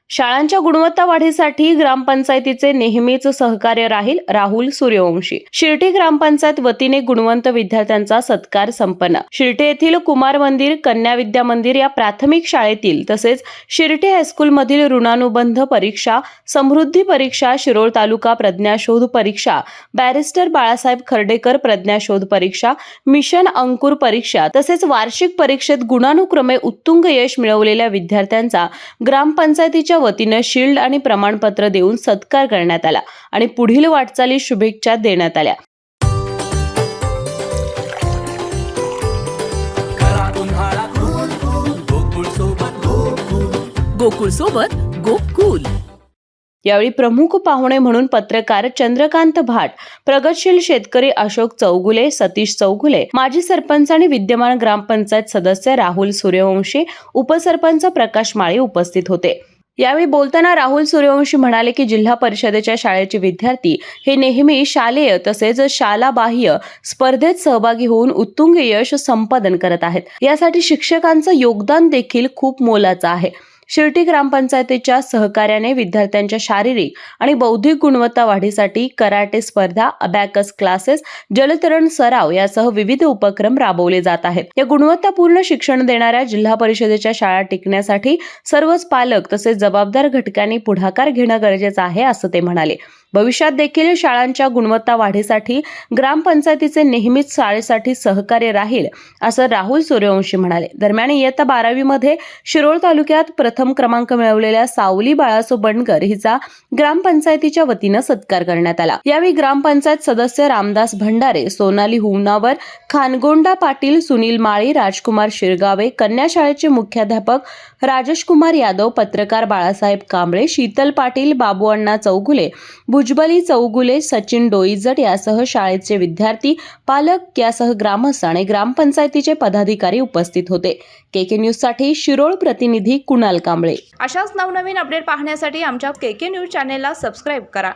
शाळांच्या गुणवत्ता वाढीसाठी ग्रामपंचायतीचे नेहमीच सहकार्य राहील. राहुल सूर्यवंशी. शिर्टी ग्रामपंचायत वतीने गुणवंत विद्यार्थ्यांचा सत्कार संपन्न. शिर्टी येथील कुमार मंदिर, कन्या विद्या मंदिर या प्राथमिक शाळेतील तसेच शिर्टी हायस्कूल मधील ऋणानुबंध परीक्षा, समृद्धी परीक्षा, शिरोळ तालुका प्रज्ञाशोध परीक्षा, बॅरिस्टर बाळासाहेब खर्डेकर प्रज्ञाशोध परीक्षा, मिशन अंकुर परीक्षा तसेच वार्षिक परीक्षेत गुणानुक्रमे उत्तुंग यश मिळवलेल्या विद्यार्थ्यांचा ग्रामपंचायतीच्या वतीने शील्ड आणि प्रमाणपत्र देऊन सत्कार करण्यात आला आणि पुढील वाटचाली शुभेच्छा देण्यात आल्या. गोकुळ सोबत गोकुल. यावेळी प्रमुख पाहुणे म्हणून पत्रकार चंद्रकांत भाट, प्रगतशील शेतकरी अशोक चौगुले, सतीश चौगुले, माजी सरपंच आणि विद्यमान ग्रामपंचायत सदस्य राहुल सूर्यवंशी, उपसरपंच प्रकाश माळी उपस्थित होते. यावेळी बोलताना राहुल सूर्यवंशी म्हणाले की जिल्हा परिषदेच्या शाळेचे विद्यार्थी हे नेहमी शालेय तसेच शालाबाह्य स्पर्धेत सहभागी होऊन उत्तुंग यश संपादन करत आहेत. यासाठी शिक्षकांचं योगदान देखील खूप मोलाचं आहे. शिर्टी ग्रामपंचायतीच्या सहकार्याने विद्यार्थ्यांच्या शारीरिक आणि बौद्धिक गुणवत्ता वाढीसाठी कराटे स्पर्धा, अबॅकस क्लासेस, जलतरण सराव यासह विविध उपक्रम राबवले जात आहेत. या गुणवत्तापूर्ण शिक्षण देणाऱ्या जिल्हा परिषदेच्या शाळा टिकण्यासाठी सर्वच पालक तसेच जबाबदार घटकांनी पुढाकार घेणं गरजेचं आहे, असं ते म्हणाले. भविष्यात देखील शाळांच्या गुणवत्ता वाढीसाठी ग्रामपंचायतीचे नेहमीच शाळेसाठी सहकार्य राहील, असं राहुल सूर्यवंशी म्हणाले. दरम्यान इयत्ता 12वी मध्ये शिरोळ तालुक्यात प्रथम क्रमांक मिळवलेल्या सावली बाळासो बनकर हिचा ग्रामपंचायतीच्या वतीनं सत्कार करण्यात आला. यावेळी ग्रामपंचायत सदस्य रामदास भंडारे, सोनाली हुनावर, खानगोंडा पाटील, सुनील माळी, राजकुमार शिरगावे, कन्या शाळेचे मुख्याध्यापक राजेश कुमार यादव, पत्रकार बाळासाहेब कांबळे, शीतल पाटील, बाबूअण्णा चौगुले, भुजबली चौगुले, सचिन डोईजट यासह शाळेचे विद्यार्थी, पालक यासह ग्रामस्थ आणि ग्रामपंचायतीचे पदाधिकारी उपस्थित होते. केके न्यूज साठी शिरोळ प्रतिनिधी कुणाल कांबळे. अशाच नवनवीन अपडेट पाहण्यासाठी आमच्या केके न्यूज चॅनेलला सबस्क्राईब करा.